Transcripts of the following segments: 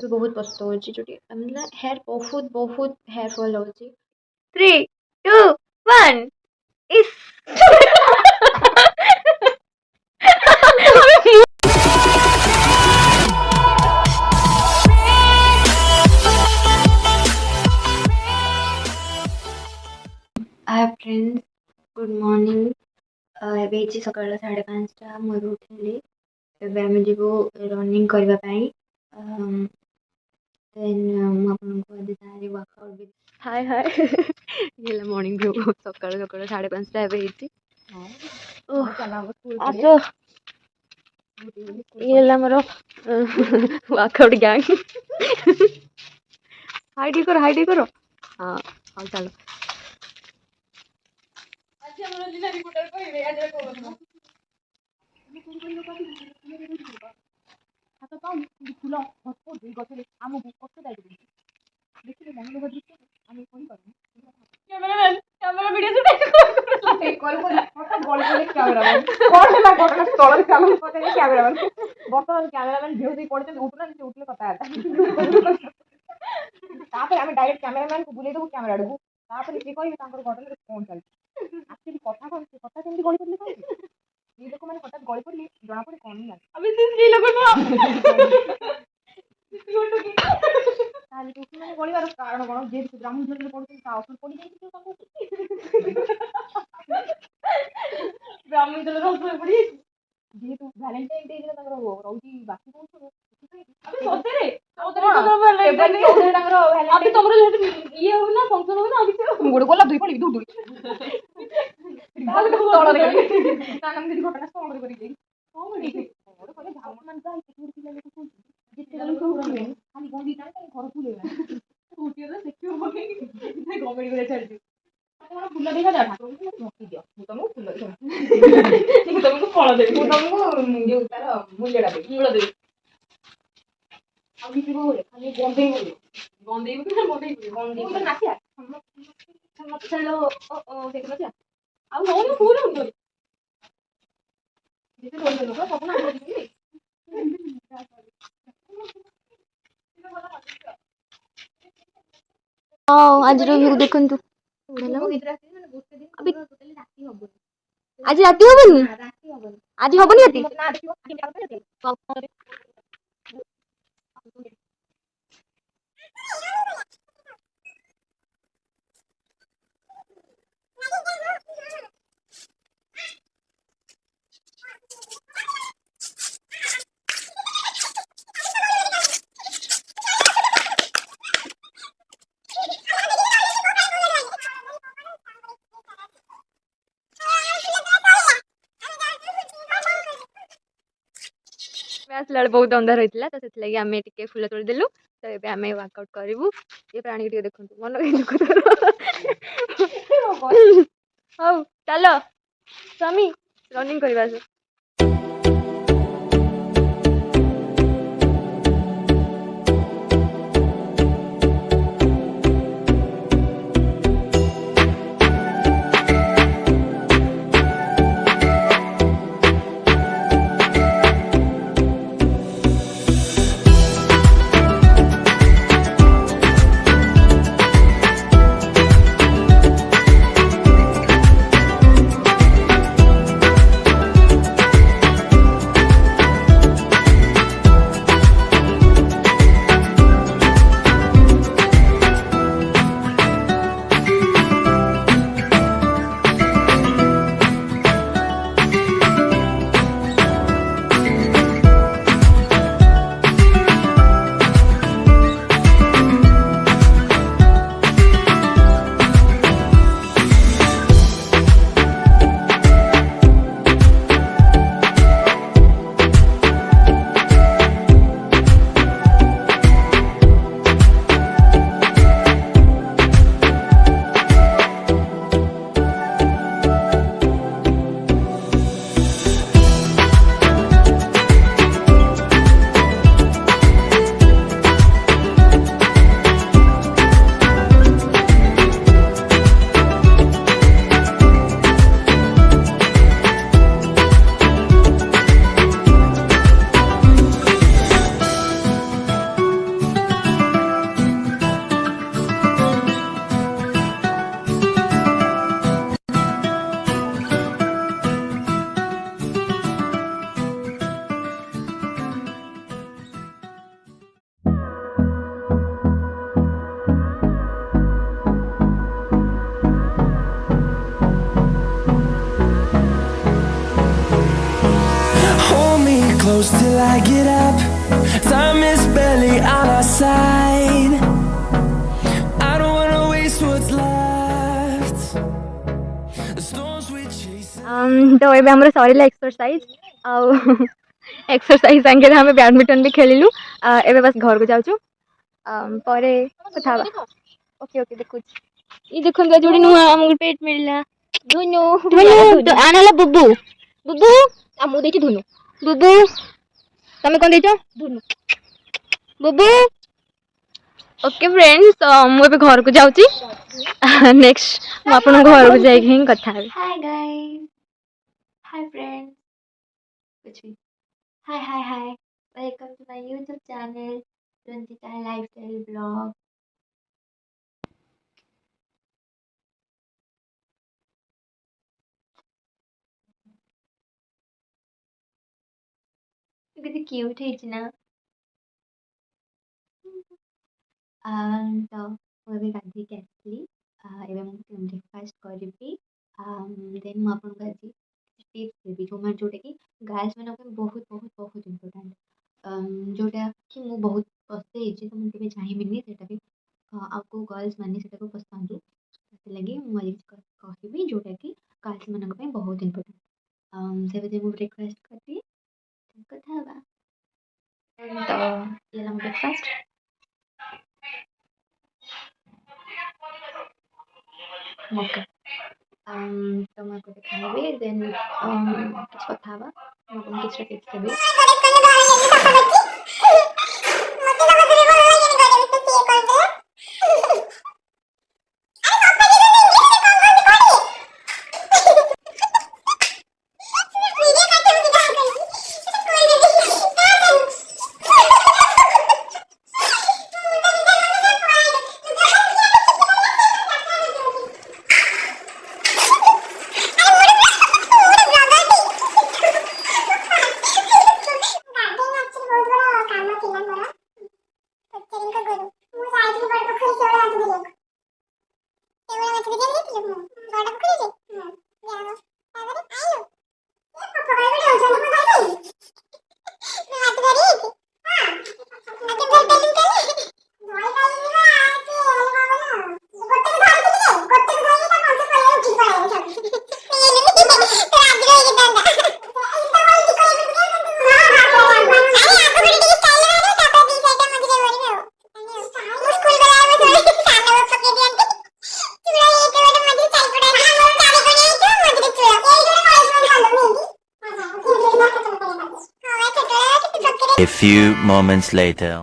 तो बहुत पछताउछि जोटी मतलब हेयर बहुत बहुत हेयर फॉल होछि 3 2 1 इस हाय फ्रेंड्स गुड मॉर्निंग ଏବେ ହେଇଛି ସକାଳ 5:30 ମୁଁ ଏବେ ଉଠିଲି ଏବେ ଆମେ ଯିବୁ ରନିଂ କରିବା ପାଇଁ ଦେନ୍ ମୁଁ ଆପଣଙ୍କୁ ଆଜି ତାହାରି ୱାର୍କଆଉଟ୍ ବି ହାଏ ହାଏ ଇଏ ହେଲା ମର୍ଣ୍ଣିଂ ଭିଉ ସକାଳୁ ସକାଳୁ 5:30 ଏବେ ହେଇଛି ଆସ ଇଏ ହେଲା ଆମର ୱାର୍କଆଉଟ୍ ଗ୍ୟାଙ୍ଗ ହାଇ ଟିକେ କର ହଁ ହଉ ଚାଲ डायरेक्ट कैमरामैन को बुले कैमरा आड़ू तापर से कहि तांकर घटना कोन चल एक्चुअली कथा कोन कथा केमती गळी पड़ले कहि ये लोक माने हठात गळी पड़ली जणा पड़े कोन ना अबे से स्त्री लोक न ताले तो माने गळीबार कारण कोन जे ब्राह्मण जन पड़ते ता असर पड़ी जाई तो ताको ब्राह्मण जन असर पड़ी जे तो वैलेंटाइन डे दिन ताकर रौजी बाकी कोन सब अबे सतेरे तो वैलेंटाइन ताकर अबे तमरो ये हो ना फंक्शन हो ना अबे गोड़ गोला दुई पड़ी दूर दूर ताले तो तोड़ रे ना हम दिन घटना सोम रे करी जाई सोम रे गोड़ कोले भाव मन जाई सिक्योर पिला लोक कोन जिते लोक उठिबे खाली गोंदी टाइम खाली घर फुले उठिए तो सिक्योर होके नहीं कमेडी करे चल तमरो फुल देखा जा ठाकुर को मक्की दियो मु तुमको फुल दे मु तुमको फल दे मु तुमको ये तार मूल्यडा दे मूल्य दे अब किसी को खाली गंदे तो नाचिया हम चलो ओ देख लो क्या अब हो ना पूरा हो जैसे बोल दो लोग सपना हो दिखी आज व्यू देखंतु आज राती हबनी आज हबनी राती आसला बहुत अंधार होता तो से आम टे फुल तोड़ देलु तो ये आम वर्कआउट करूँ ये प्राणी टे देखो मन हौ चल स्वामी रनिंग करवा get up. Time is barely on our side. I don't wanna waste what's left. The storms we chase. तो ये हमर सरीला एक्सरसाइज आउ एक्सरसाइज संगे हम बैडमिंटन भी खेलिलु एबे बस घर को जाउछु परे कथा ओके ओके देखु ई देखन गा जोडी नुआ हमर पेट मिलला धुनु धुनु तो आनाला बुबू बुबू आ मु देछि धुनु बुबू तमे कोन देछो धुनु बुबू ओके फ्रेंड्स मु एबे घर को जाउची नेक्स्ट मु आपन घर को जाई हिं कथा हाय गाइस हाय फ्रेंड्स कुछ भी hi welcome to my YouTube channel Ranjita lifestyle blog कितनी क्यूट है ना तो मुझे गाधी के आसली एवं ब्रेकफास्ट करी देन मु आपन आज टिप्स देबी जो मैं जोटा कि गर्ल्स मन बहुत बहुत बहुत इम्पोर्टेंट जोटा कि मु बहुत पसंद तो मुझे केबे चाहिबिनी सेटा भी आपको गर्ल्स माने सेटा को पसंद लगे मुझे कहबी जोटा कि गर्ल्स मन बहुत इम्पोर्टेंट से बजे मु ब्रेकफास्ट करती कथा बा तो ये लम ब्रेकफास्ट ओके तो मैं को दिखाबी देन कुछ कथा बा हम किछ tips Devi A few moments later.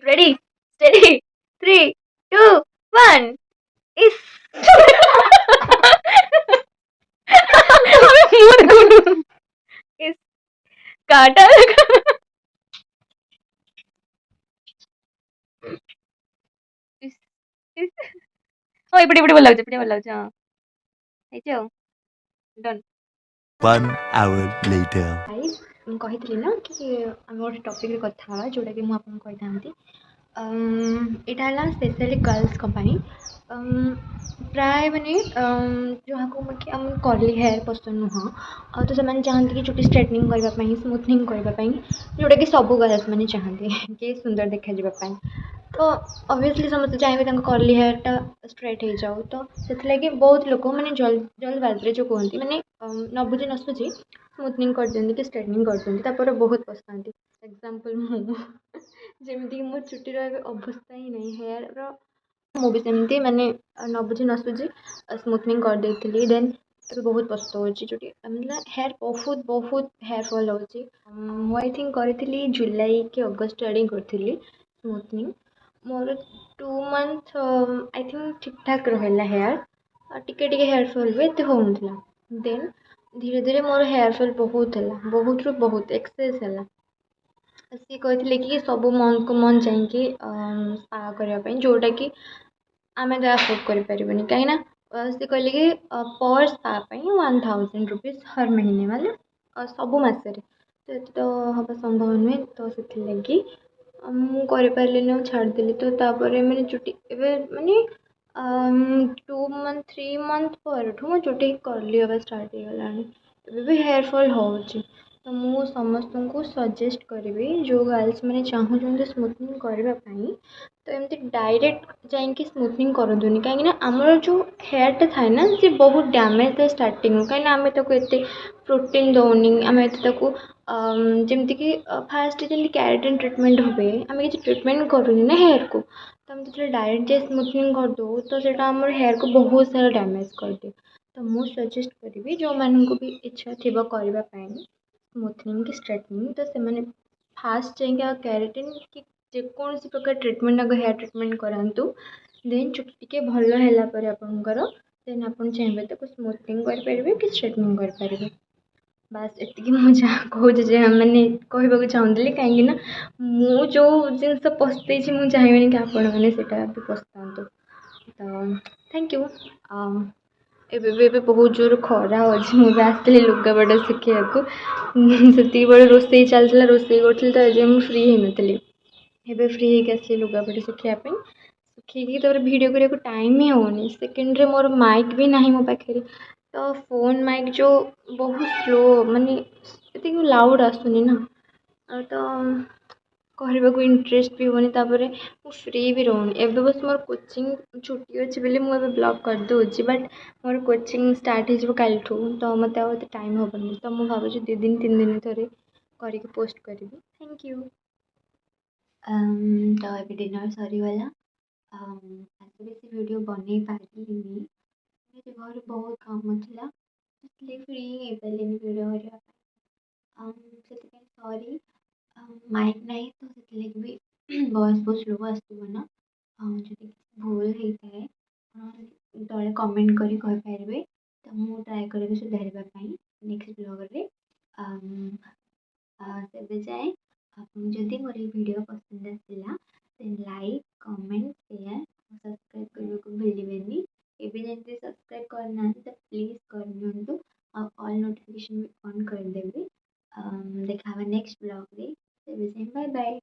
Ready, steady, 3, 2, 1. Is is काटा oh ipadi bola laguche ha ହେଇଛି ଆଉ ଡନ୍ 1 hour later. गाइस ମୁଁ କହିଥିଲି ନା କି ଆମେ ଗୋଟେ ଟପିକରେ କଥା ହେବା ଯେଉଁଟାକି ମୁଁ ଆପଣଙ୍କୁ କହିଥାନ୍ତି ଏଇଟା ହେଲା ସ୍ପେଶାଲି गर्ल्स ପାଇଁ प्राय मैंने जहाँ को आम कर्ली हेयर पसंद नुह तो से चाहती कि चुटी स्ट्रेटनिंग करने स्मूथनिंग करने जोटा कि सब गर्ल्स मैंने चाहती कि सुंदर देखा तो ऑब्वियसली समस्त चाहिए कर्ली हेयरटा स्ट्रेट हो जाऊ तो से बहुत लोक मैंने जल्दबाजी जो कहते मैंने न बुझी न सुझी स्मूथनिंग कर दिखती कि स्ट्रेटनिंग कर दिखती बहुत पछताती एग्जांपल जमीक मो चुटीर अवस्था ही नहीं हेयर मुझे सेमती मैंने न बुझी न सुझी स्मूथनिंग कर देती देन बहुत पछताऊँगी चुटी मतलब हेयर बहुत बहुत हेयर फॉल होची आई थिंक करी जुलाई कि अगस्ट आड़े करी smoothening more 2 month I think ठीक ठाक रहा हेयर टिके टिके हेयर फॉल भी एत हो देन धीरे धीरे मोर हेयर फॉल बहुत है बहुत रू बहुत एक्सेस है सी कहते कि सब मंथ को मंथ जाइए स्पा करने जोटा कि आम तो अफोर्ड करें कहीं सी कहले कि पर स्पा 1000 रुपीज हर महीने मतलब सब मसरे तो ये तो हवा संभव नुहे तो से लगी मुझे छाड़देली तो तापर मैंने चुटी एवं मानने 2 मंथ 3 मंथ पर मो चुटी कर्ली हवा स्टार्ट हो गला भी हेयर फॉल हो तो मु समस्त को सजेस्ट करी जो गर्ल्स मैंने चाहूँ स्मूथनिंग करने तो एमती डायरेक्ट जाइए स्मूथनिंग करूँ कहीं आमर जो हेयरटा थाए ना सी बहुत डैमेज था स्टार्टिंग कहीं आम एत प्रोटीन दौनी आम एत जमती कि फास्ट जमी कैरेटिन ट्रिटमेंट हुए आम किसी ट्रिटमेंट करूनी ना हेयर को तो आम जो डायरेक्ट जाए स्मूथनिंग करदे तो सेटा आम हेयर को बहुत सारा डैमेज कर दिए तो मुझे सजेस्ट करी जो मानक भी इच्छा थी करने स्मूथनिंग कि स्ट्रेटनिंग तो से फास्ट जाइए कैरेटिन कि जेकोसी प्रकार ट्रिटमेंट आगे हेयर ट्रिटमेंट करातु देन चुटी टे भल है आपंकर देन आप चाहिए तो स्मूथनिंग करेंगे कि स्ट्रेटनिंग करेंगे बास एति मुझे कहे मैंने कहवाक चाहूली कहीं मु जो जिन पछते मुझे चाहिए कि आपण मैंने भी पछता तो थैंक यू एबे बहुत जोर खरा अच्छी मुझे आसती लुगापटा शिखा से रोसे चलता रोसे करी तो एजे मुझे फ्री हो नी एबे फ्री होगी आसली लुगापटा शिखापी शिखी भिड करने टाइम ही होनी सेकेंड मोर माइक भी ना मो पाखे तो फोन माइक जो बहुत स्लो माने ये लाउड आसुनी ना तो करने को इंटरेस्ट भी होनी तापर फ्री भी रोनी एवं बस मोर कोचिंग छुट्टी अच्छी बोली मुझे ब्लॉग कर दूसरी बट मोर कोचिंग स्टार्ट हो कल तो मत टाइम हेनी तो मुझे भावुँ 2 दिन 3 दिन थे करके पोस्ट करी थैंक यू तो ये डिनर सरीगला आज बेस वीडियो बन पारे घर बहुत काम था इसलिए फ्री हो पारे वीडियो करने सॉरी माइक ना तो से भी वॉइस बहुत स्लो आसो ना जो भूल होता है तले कमेंट करें तो मुझे ट्राए करी सुधारवाई नेक्स्ट ब्लॉग तेज जाए जदि मोर वीडियो पसंद आसला then like comment share subscribe करने को भूलें एवं जमी सब्सक्राइब करना तो प्लीज कर दिंतु ऑल नोटिफिकेशन भी ऑन करदेवि देखा नेक्स्ट ब्लॉग रे बाय बाय।